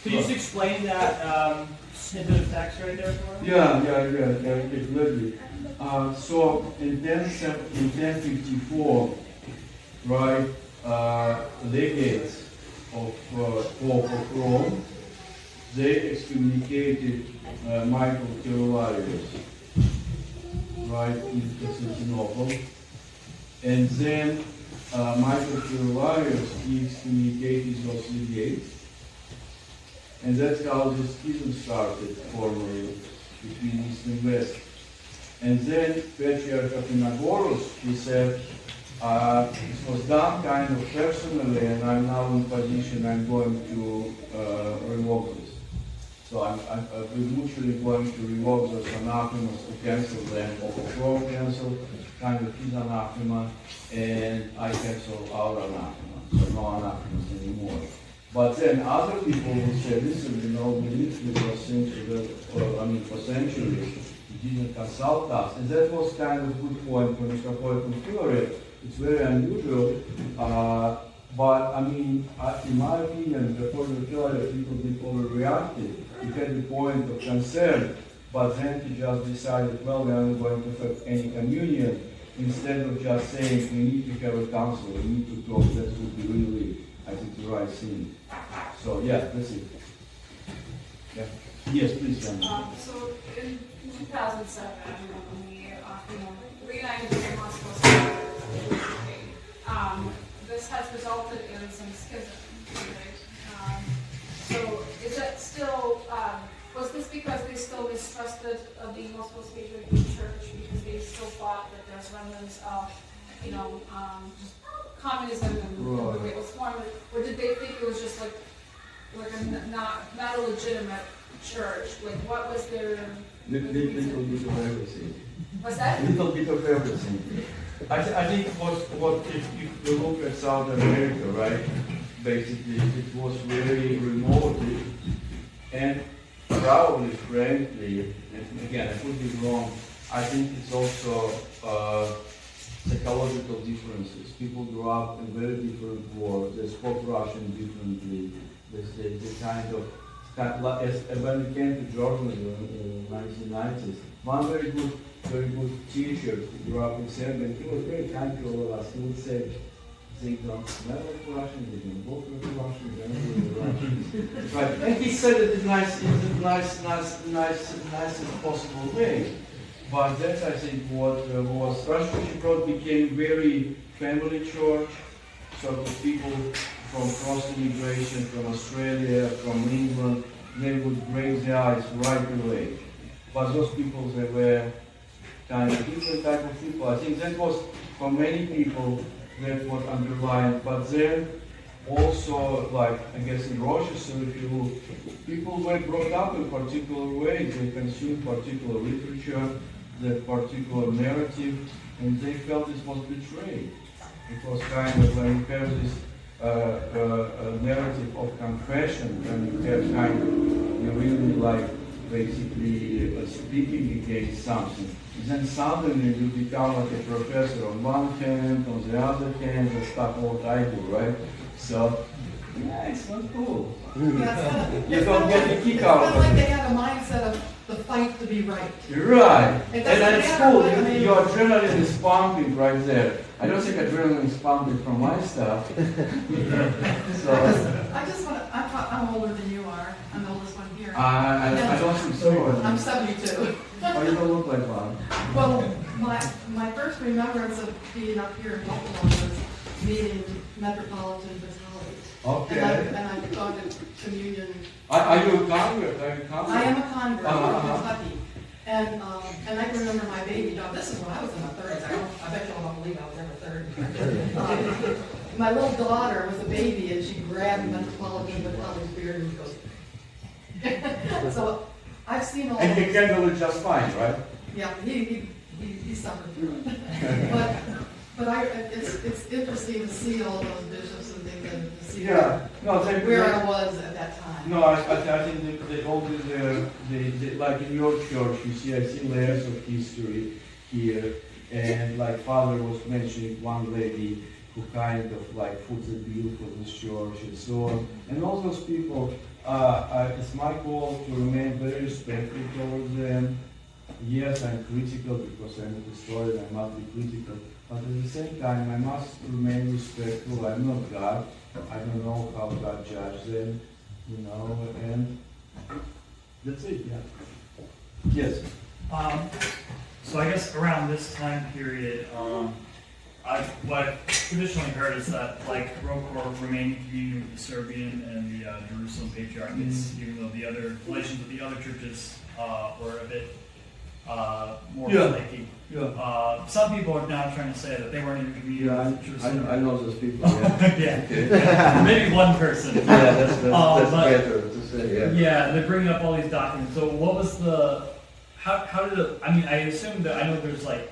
Could you just explain that snippet of text right there for us? Yeah, gladly. So in 1054, right, legates of Pope of Rome, they excommunicated Michael Theodorus, right, in Constantinople, and then Michael Theodorus, he excommunicated those legates. And that's how the schism started formally between East and West. And then Patriarch Athenagoras, he said, this was done kind of personally, and I'm now in position, I'm going to revoke this. So we're mutually going to revoke those anathemas, to cancel them, or Rome cancel kind of his anathema, and I cancel our anathema, so no anathemas anymore. But then other people will say, listen, you know, we literally for centuries, he didn't consult us. And that was kind of a good point for Metropolitan theory. It's very unusual. But I mean, in my opinion, Metropolitan theory, people did overreacted. He had the point of concern, but then he just decided, well, we aren't going to have any communion. Instead of just saying, we need to have a council, we need to talk, that would be really, I think, the right thing. So yeah, that's it. Yeah. Yes, please. So in 2007, when we reunited the Moscow this has resulted in some schism, right? So is that still, was this because they still mistrusted the Moscow State Church because they still thought that there's remnants of, just communism and the way it was formed, or did they think it was just like a not a legitimate church? Like, what was their Little bit of everything. Was that? Little bit of everything. I think what if you look at South America, right? Basically, it was very remotely, and probably, frankly, and again, I could be wrong. I think it's also psychological differences. People grew up in very different worlds. They spoke Russian differently. They kind of when we came to journalism in the 1990s, one very good teacher who grew up in Serbia, and he was very kind to all of us. He would say, they don't smell like Russian, they don't look like Russian, they don't look like Russian. Right. And he said it in the nicest possible way. But that's, I think, what was Russian Church abroad became very family church. So the people from cross-immigration, from Australia, from England, they would break their eyes right away. But those people, they were kind of different type of people. I think that was, for many people, that was underlined. But then also, like, I guess in Rochester, people were brought up in particular ways. They consumed particular literature, that particular narrative, and they felt it was betrayed. It was kind of when you have this narrative of confession, when you have kind of, you really like basically speaking against something, then suddenly you become like a professor on one hand, on the other hand, that's stuff what I do, right? So, yeah, it's not cool. You don't get a kick out It's of like it. they have a mindset of the fight to be right. Right. It And doesn't that's matter cool. what- I mean- Your adrenaline is pumping right there. I don't think adrenaline is pumping from my stuff. So, I just want to, I'm older than you are. I'm the oldest one here. I don't think so. I'm 72. Oh, you don't look like one. Well, my first remembrance of being up here in Buffalo was meeting Metropolitan Battalion. And I've gone to communion. Are you a convert? Are you a convert? I am a convert Uh-huh. from Kentucky. And I can remember my baby dog. This is when I was in my 30s. I bet y'all don't believe I was ever 30. My little daughter was a baby, and she grabbed Metropolitan Battalion's beard and goes. So I've seen all. And you handle it just fine, right? Yeah, he suffered through it. But it's interesting to see all those bishops and things, and to see where I was at that time. No, I think they all did like in your church, you see, I see layers of history here, and like Father was mentioning one lady who kind of like foots the bill for this church and so on, and all those people, it's my goal to remain very respectful towards them. Yes, I'm critical because I'm a historian, I must be critical, but at the same time, I must remain respectful. I'm not God. I don't know how God judges them, you know, and that's it, yeah. Yes. So I guess around this time period, what I've traditionally heard is that like Rokor remained in communion with the Serbian and the Jerusalem Patriarchates, even though the other relations with the other churches were a bit more flaky. Yeah. Some people are now trying to say that they weren't in communion with Jerusalem. I know those people, yeah. Yeah. Maybe one person. Yeah, that's but- better to say, yeah. Yeah, they're bringing up all these documents. So what was how did it, I mean, I assume that, I know there was like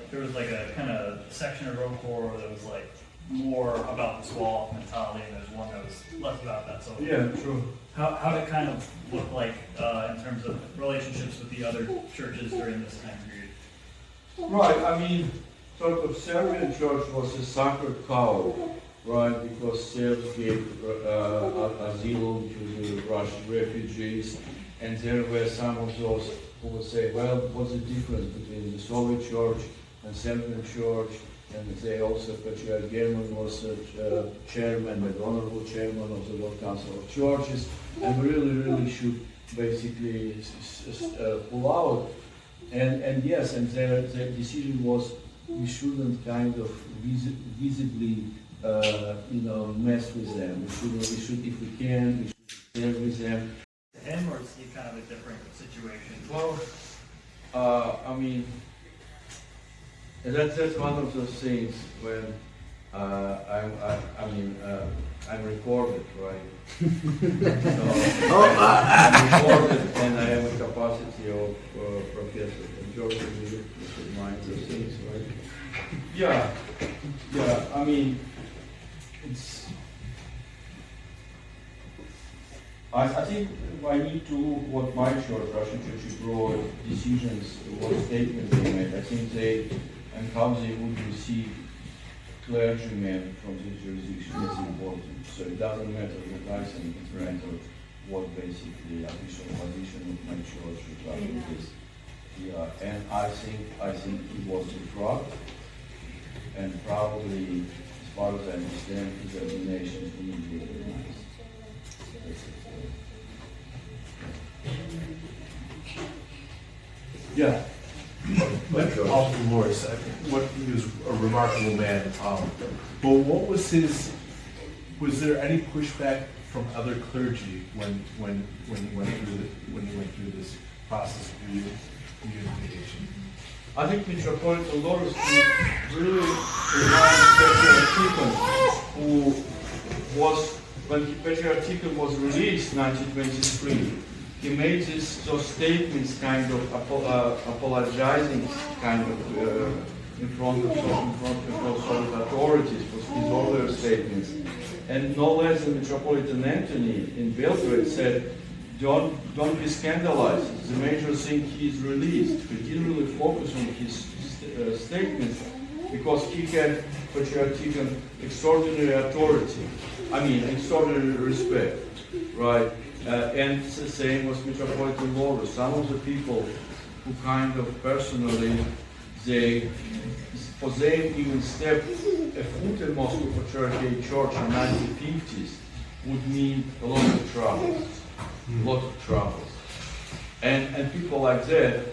a kind of section of Rokor that was like more about this wall mentality, and there's one that was less about that. So Yeah, true. how did it kind of look like in terms of relationships with the other churches during this time period? Right, I mean, sort of Serbian church was a sacred cow, right, because Serbs gave asylum to the Russian refugees, and there were some of those who would say, well, what's the difference between the Soviet church and Serbian church? And they also, Patriarch German was a chairman, an honorable chairman of the World Council of Churches, and really should basically pull out. And yes, and their decision was we shouldn't kind of visibly, mess with them. We should, if we can, we should share with them. Him, or is he kind of a different situation? Well, I mean, that's one of those things when I'm recorded, right? I'm recorded, and I have a capacity of professor. And George really minds those things, right? Yeah. I mean, it's. I think I need to look what my church, Russian Church abroad, decisions, what statements they made. I think and how they would receive clergymen from this jurisdiction is important. So it doesn't matter what I think, it matters what basically official position of my church regarding this. Yeah, and I think it was a fraud, and probably, as far as I understand, his ordinations wouldn't be recognized. Yeah. Morris, I think he was a remarkable man. But what was was there any pushback from other clergy when he went through this process of reunification? I think Metropolitan Loros really reminds Patriarchicon, who was, when Patriarchicon was released in 1923, he made those statements kind of apologizing kind of in front of Soviet authorities for his earlier statements. And no less than Metropolitan Anthony in Belgrade said, don't be scandalized. The major thing he's released. He didn't really focus on his statements because he had Patriarchicon extraordinary authority. I mean, extraordinary respect, right? And the same was Metropolitan Loros. Some of the people who kind of personally, for them even step a foot in Moscow Patriarchate Church in the 1950s would mean a lot of troubles. A lot of troubles. And people like that,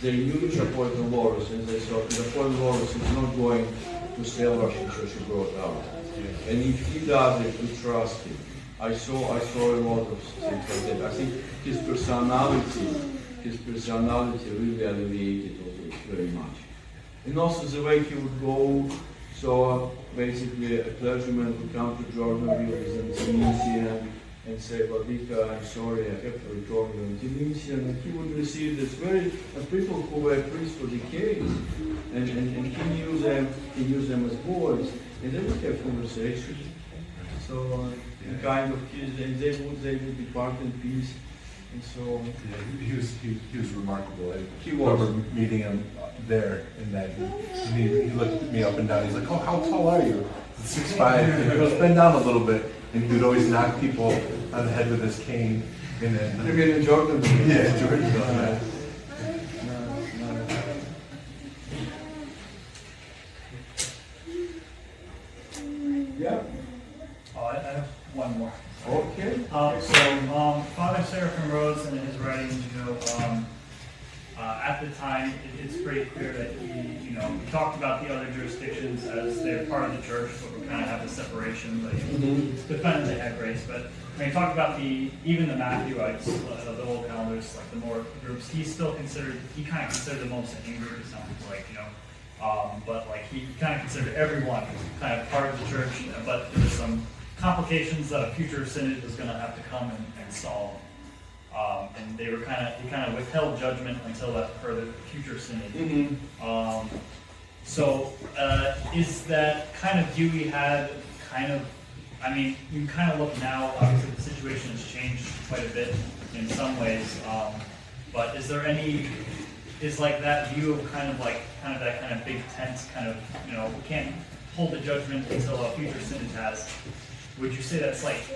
they knew Metropolitan Loros and they thought Metropolitan Loros is not going to sell Russian Church abroad out. And if he does it, we trust him. I saw a lot of things like that. I think his personality really alleviated all this very much. And also the way he would go, so basically a clergyman would come to Jordan, visit Tunisia, and say, Vladika, I'm sorry, I have to return to Tunisia, and he would receive this people who were priests for decades, and he knew them as boys, and they would have conversations. So kind of, and they would depart in peace, and so. Yeah, he was remarkable. He was. Remember meeting him there, and he looked me up and down. He's like, "Oh, how tall are you?" 6'5". He goes, "Bend down a little bit," and he would always knock people on the head with his cane. And then, you mean in Jordan? Yeah, Jordan. Yeah. Yeah. I have one more. Okay. Father Seraphim Rose in his writings, at the time, it's pretty clear that he talked about the other jurisdictions as they're part of the church, but we kind of have a separation. But he defended they had grace. But when he talked about even the Matthewites, the old calendars, like the more groups, he kind of considered the most angry. It sounds like, but like he kind of considered everyone kind of part of the church. But there were some complications that a future synod was going to have to come and solve. And he kind of withheld judgment until that further future synod. Is that kind of view he had you kind of look now, obviously the situation has changed quite a bit in some ways, but is like that view of that kind of big tent we can't hold the judgment until a future synod has. Would you say that's like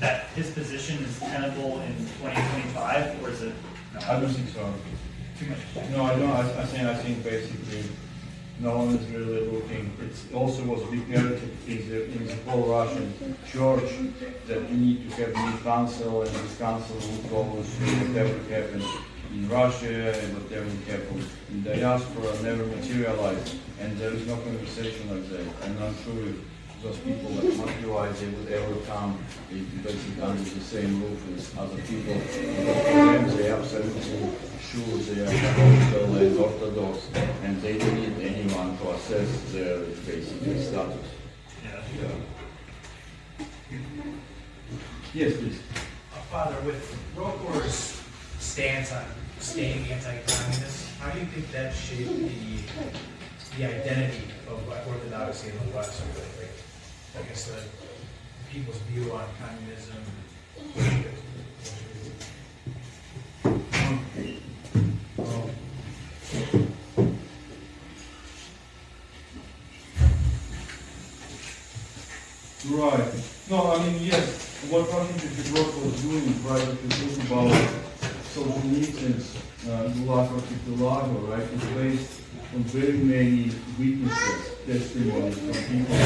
that his position is tenable in 2025, or is it? No? I don't think so. Too much. No, I don't. I think basically no one is really looking. It also was a big narrative in the whole Russian church that we need to have a new council, and this council would go through whatever happened in Russia and whatever happened in diaspora never materialized, and there is no conversation like that. I'm not sure if those people that materialize they would ever come basically under the same roof as other people. Because for them they are absolutely sure they are Catholic and Orthodox, and they don't need anyone to assess their basically status. Yeah. Yes, please. Father, with Rokor's stance on staying anti-communist, how do you think that shaped the identity of Orthodoxy in the West? I guess the people's view on communism. Right. No, I mean, yes, what Russian Church was doing, right, if you think about Solzhenitsyn's Gulag Archipelago, right, is based on very many witnesses, testimonies from people.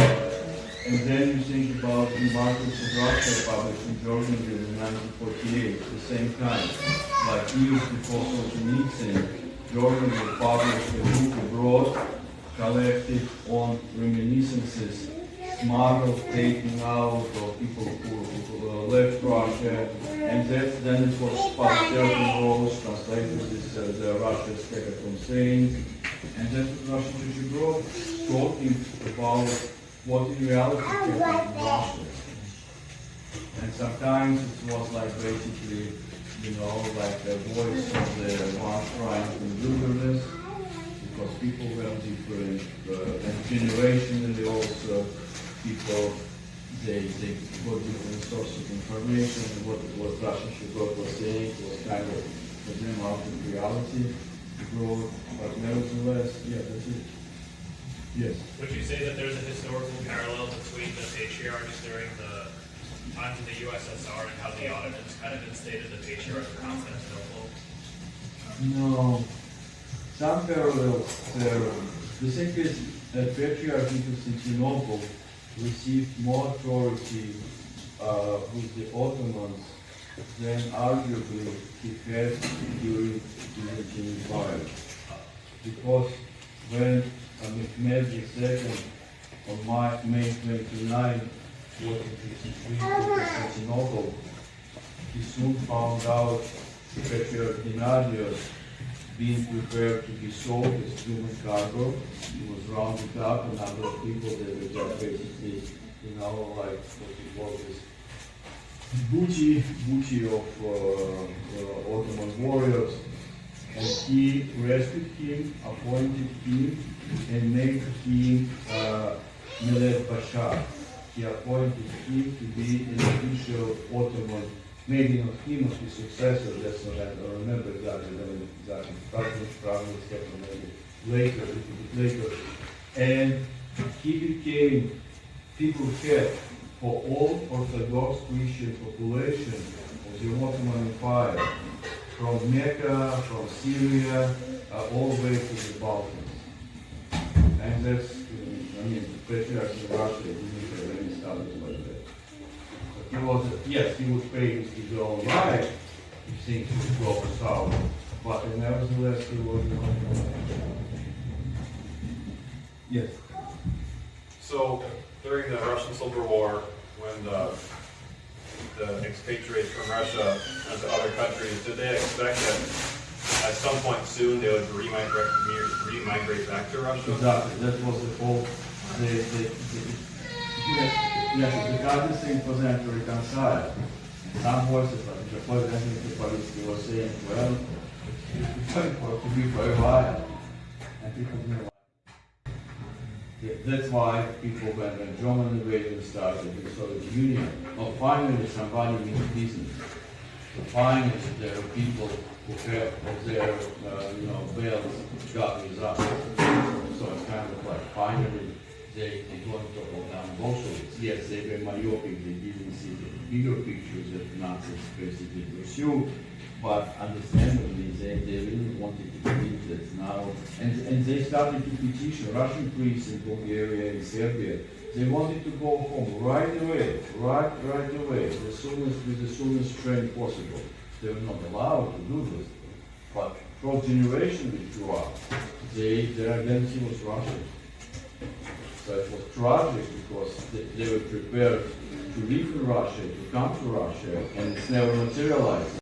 And then you think about the Martyrs of Russia published in Georgianville in 1948, at the same time, like years before Solzhenitsyn, joining the published a book abroad, collected on reminiscences, smuggled, taken out of people who left Russia, and then it was Psarev and Rose translated this the Russia's Hecaton saying, and then Russian Church abroad talking about what in reality happened in Russia. And sometimes it was like basically, like a voice of the one crying in the wilderness, because people were different, and generationally also people, they got different sources of information, and what Russian Church was saying was kind of for them out of reality, abroad, but nevertheless, yeah, that's it. Yes. Would you say that there's a historical parallel between the patriarchs during the times of the USSR and how the Ottomans kind of instated the patriarch of Constantinople? No. Some parallels there. The thing is that Patriarch of Constantinople received more authority with the Ottomans than arguably he had during the Byzantine Empire. Because when Mehmed II on May 29 was in Constantinople, he soon found out Patriarch Gennadios being prepared to be sold as human cargo. He was rounded up, a number of people that were just basically, like what you call this booty of Ottoman warriors. And he rescued him, appointed him, and made him Milad Pasha. He appointed him to be an official Ottoman, maybe not him as his successor, that's not I don't remember exactly. Probably happened later, a little bit later. And he became figurehead head for all Orthodox Christian population of the Ottoman Empire, from Mecca, from Syria, all the way to the Balkans. And that's, the patriarchs in Russia didn't have any status like that. But he was, yes, he would pay his own life if things would go south, but nevertheless he was not. Yes. So during the Russian Civil War, when the expatriates from Russia went to other countries, did they expect that at some point soon they would remigrate back to Russia? Exactly, that was the whole, the hardest thing for them to reconcile. And some voices, like the president of the police, were saying, well, it's going to be for a while. And people didn't like it. Yeah, that's why people, when German invasion started, the Soviet Union, well, finally somebody means business. So finally there are people who have of their, bells got results. So it's kind of like finally they don't talk about Bolsheviks. Yes, they were myopic, they didn't see the bigger pictures that Nazis basically pursue, but understandably they really wanted to believe that now, and they started to petition Russian priests in Bulgaria and Serbia. They wanted to go home right away, with the soonest train possible. They were not allowed to do this, but for generations they grew up, their identity was Russian. So it was tragic because they were prepared to live in Russia, to come to Russia, and it's never materialized.